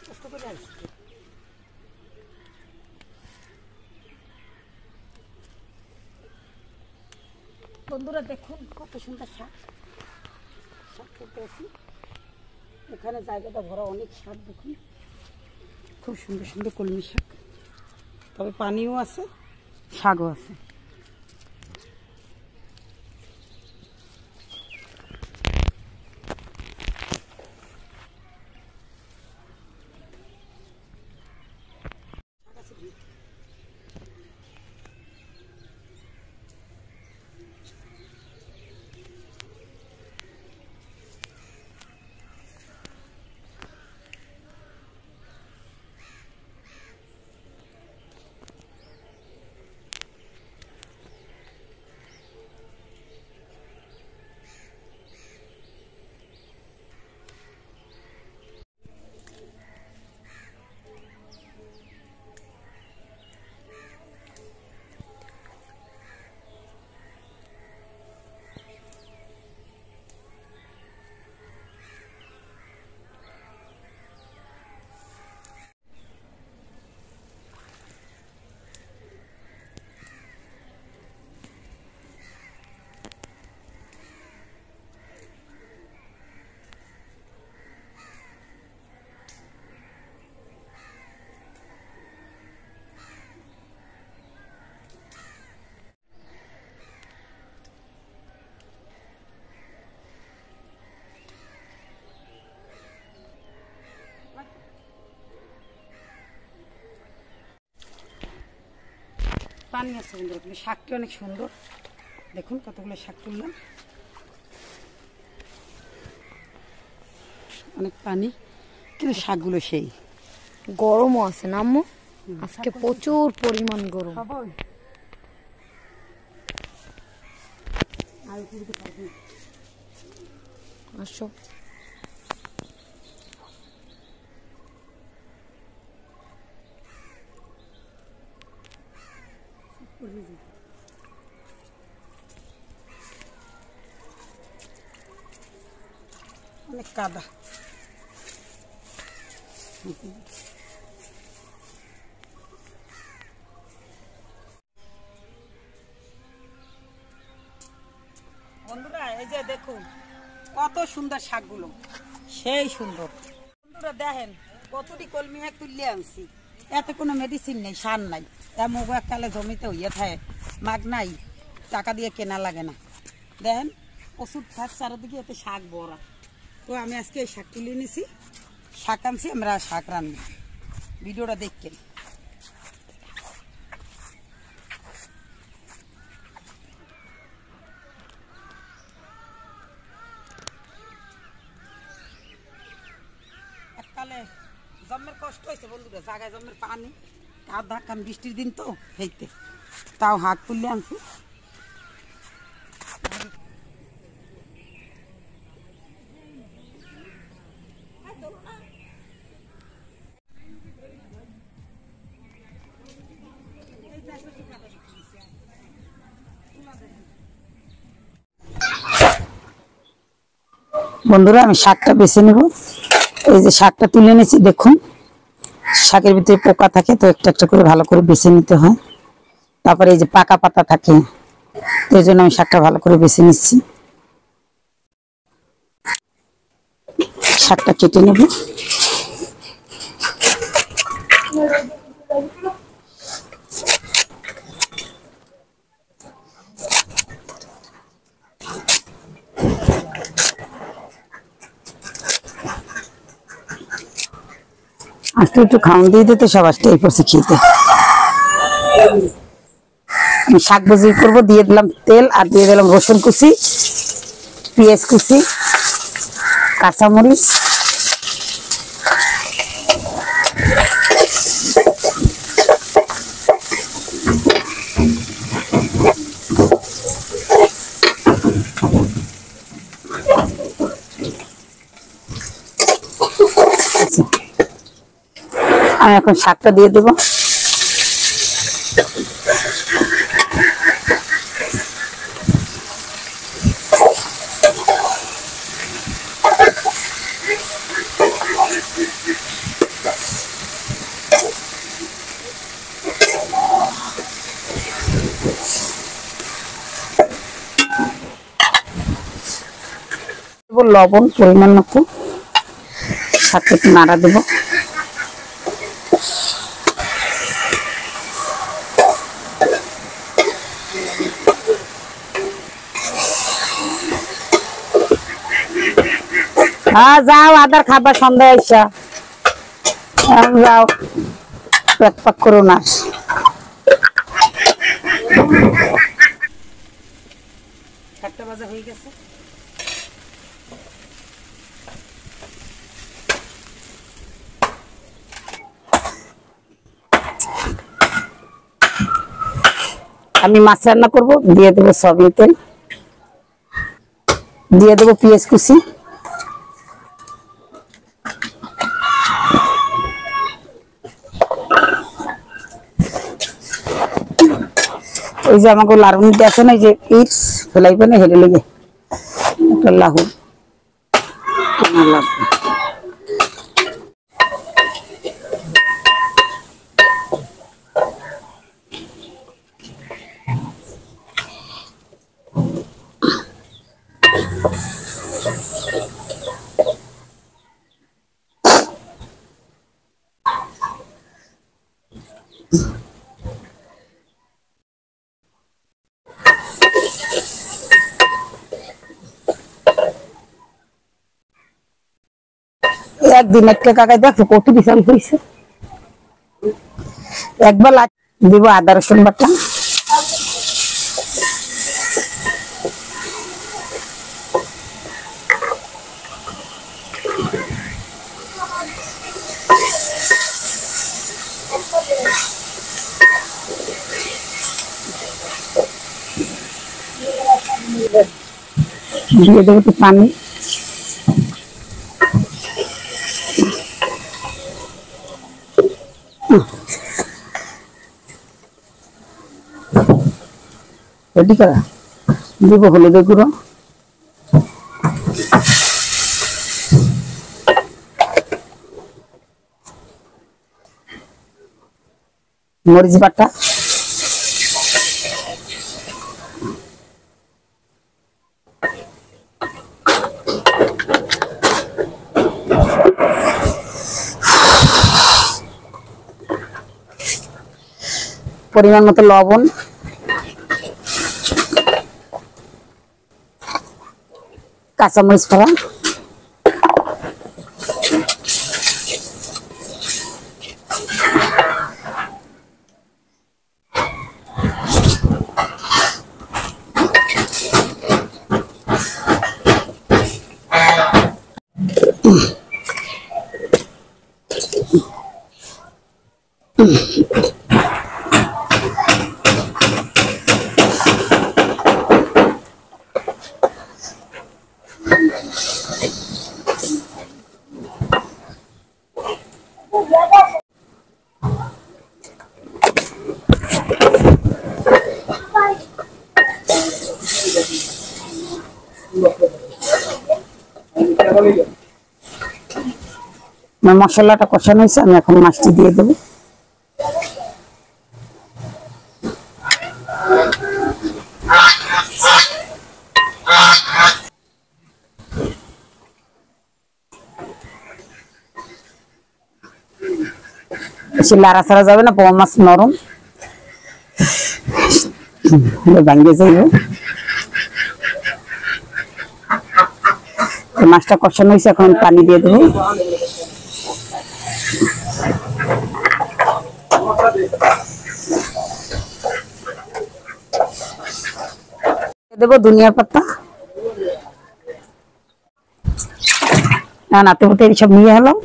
কষ্ট করে আসছে। বন্ধুরা দেখুন কত সুন্দর শাক, শাক করতে আসি। এখানে জায়গাটা ভরা অনেক শাক, দেখুন খুব সুন্দর সুন্দর কলমি শাক, তবে পানিও আছে, শাকও আছে। পানি আছে বন্ধুরা, শাকটি অনেক সুন্দর, দেখুন কতগুলো শাক তুললাম, অনেক পানি, কিন্তু শাকগুলো সেই গরমও আছে না আম্মু? আজকে প্রচুর পরিমাণ গরম। আসো অনেক কাদা। বন্ধুরা এই যে দেখুন কত সুন্দর শাকগুলো, সেই সুন্দর। বন্ধুরা দেখেন কতটি কলমি শাক তুললে আনছি, এতে কোনো মেডিসিন নেই, সার নাই, মুগ এককালে জমিতে হইয়ে থাকে, মাগ নাই, টাকা দিয়ে কেনা লাগে না। দেখেন ওষুধ থাক চারদিকে, এতে শাক বড়া। তো আমি আজকে এই শাক তুলে নিছি, শাক আনছি, আমরা শাক রান্না, ভিডিওটা দেখেন। এককালে জন্মের কষ্ট হয়েছে বন্ধুরা, জায়গায় জন্মের পানি, কাদা, কারণ বৃষ্টির দিন তো হইতে, তাও হাত তুললে আনছি। বন্ধুরা আমি শাকটা বেছে নেব, এই যে শাকটা তুলে নিয়েছি, দেখুন শাকের ভিতরে পোকা থাকে, তো একটা একটা করে ভালো করে বেছে নিতে হয়, তারপরে এই যে পাকা পাতা থাকে, তো এই জন্য আমি শাকটা ভালো করে বেছে নিচ্ছি। শাকটা কেটে নেব। আজকে একটু খাওয়ান দিয়ে দিতে, সব আজকে এই পড়ছে খেতে। আমি শাক ভাজি করবো, দিয়ে দিলাম তেল, আর দিয়ে দিলাম রসুন কুচি, পেঁয়াজ কুচি, কাঁচামরিচ, আমি এখন শাকটা দিয়ে দেবো। লবণ পরিমাণ মতো, সাথে একটু নাড়া দেবো। হ্যাঁ যাও, আদার খাবার সন্ধ্যা আইসা যাও, পেট পাক করো না। একটা বাজা হয়ে গেছে। আমি মাছ রান্না করবো, দিয়ে দেবো সয়াবিন তেল, দিয়ে দেবো পেঁয়াজ কুচি, ওই যে আমাকে লাড়ুনি আছে না, যে ইটস ফেলাইবে না, হেলে লেগে একটা লাহু লাগবে। একদিন একটা কাকাই দেখো কত বিশাল হয়েছে। একবার দিব আদা রসুন বাটা, দিয়ে দেবো একটু পানি, রেডি করা, দিব হলুদের গুঁড়ো, মরিচ বাটা, পরিমাণ মতো লবণ, কাঁচামরিচ ফোড়া, মশলাটা কষানো হয়েছে, আমি এখন মাছটি দিয়ে দেবো। বেশি লাড়া ছাড়া যাবে না, পোয়া মাছ নরম ভাঙ্গে যাইবে। মাছটা কষানো হয়েছে, এখন পানি দিয়ে দেবো। দেবো ধনিয়া পাতা, নাতে মতো এইসব নিয়ে এলাম,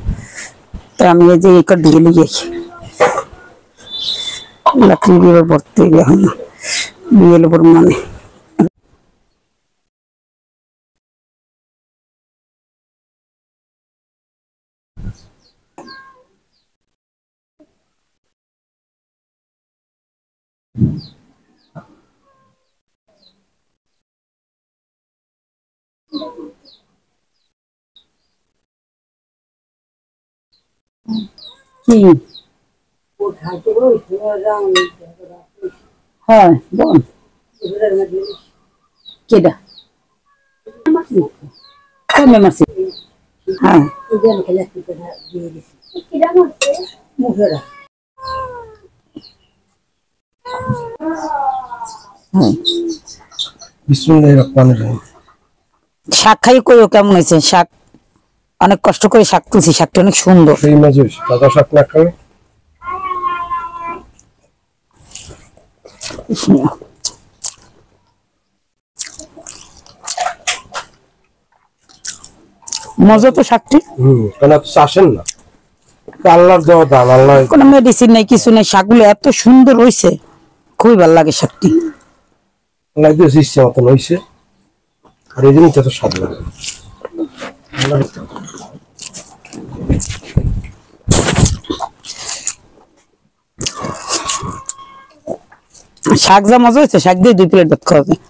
তো আমি এই যে একটা দিয়ে লিখেছি লাকড়ি দিয়ে ভর্তি হয় না, দিয়ে এলো মানে কি হ্যাঁ বল কেডা কমে মারছি হ্যাঁ শাক খাই কইও কেমন হয়েছে শাক অনেক কষ্ট করে শাক তুলছি শাকটা অনেক সুন্দর শাক না খাবে মজা তো শাকটি কেন চাষেন না আল্লাহর দেওয়া দান আল্লাহ কোনো মেডিসিন নেই কিছু নেই শাকগুলো এত সুন্দর হয়েছে খুবই ভালো লাগে শাকটি আল্লাহ দিয়ে ইচ্ছে মতন হয়েছে আর এই জিনিসটা তো স্বাদ লাগে শাক যা মজা হয়েছে শাক দিয়ে 2 প্লেট ভাত খাওয়া যায়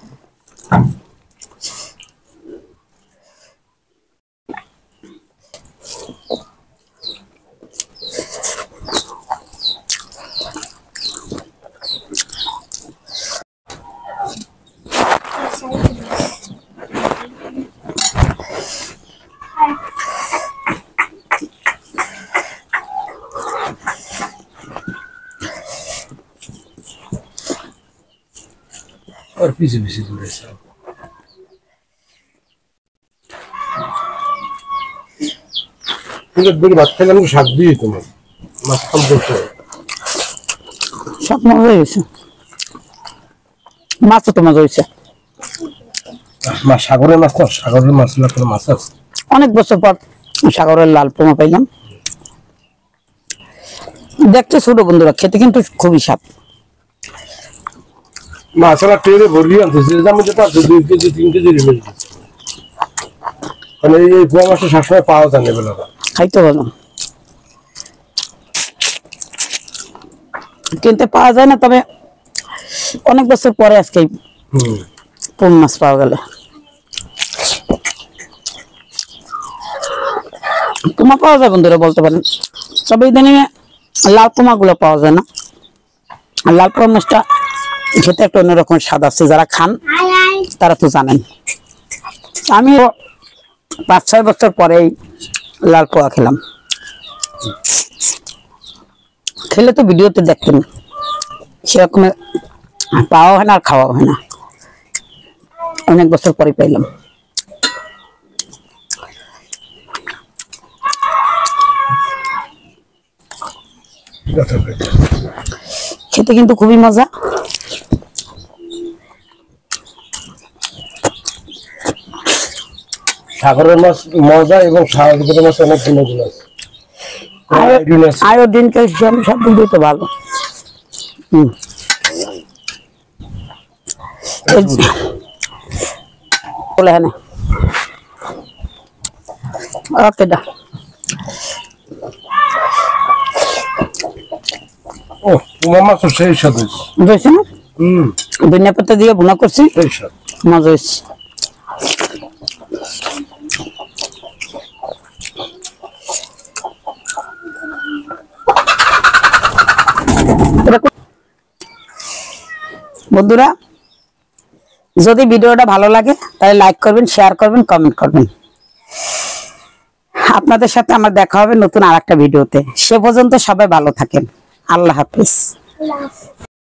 और पीछे पीछे दूर है देखिए बात खेला हमको शाक दी तुम्हें माছ कम देखते শাক মজা হয়েছে মাছও তো মজা হয়েছে মাছ সাগরের মাছ না সাগরের মাছ না কোনো মাছ আছে অনেক বছর পর সাগরের লাল পোমা পাইলাম দেখতে ছোট বন্ধুরা খেতে কিন্তু খুবই স্বাদ মাছলা টেরে ভরি আনতে যে দাম যেটা 2 কেজি 3 কেজি রিমেল মানে এই পোয়া মাছটা সবসময় পাওয়া যায় না বেলা খাইতে ভালো কিনতে পাওয়া যায় না তবে অনেক বছর পরে আজকে পোম মাছ পাওয়া গেল পোমা পাওয়া যায় বন্ধুরা বলতে পারেন তবে ইদানিং লাল পোমা গুলো পাওয়া যায় না আর লাল পোমা মাছটা খেতে একটা অন্যরকম স্বাদ আছে যারা খান তারা তো জানেন আমিও 5-6 বছর পরেই লাল পোয়া খেলাম খেলে তো ভিডিওতে দেখতেন সেরকম পাওয়া হয় না আর খাওয়া হয় না অনেক বছর পরে পাইলাম খেতে কিন্তু খুবই মজা সাগরের মাছ মজা এবং সাগরের মাছ অনেক গুণ আছে আয়োডিন ক্যালসিয়াম সব দিক তো ভালো বলে হ্যাঁ ওকে দা ও তোমার মাছ সেই স্বাদ বুঝছি না ধনিয়া পাতা দিয়ে ভুনা করছি সেই স্বাদ মজা হয়েছে বন্ধুরা যদি ভিডিওটা ভালো লাগে তাহলে লাইক করবেন শেয়ার করবেন কমেন্ট করবেন আপনাদের সাথে আমার দেখা হবে নতুন আরেকটা ভিডিওতে সে পর্যন্ত সবাই ভালো থাকেন আল্লাহ হাফেজ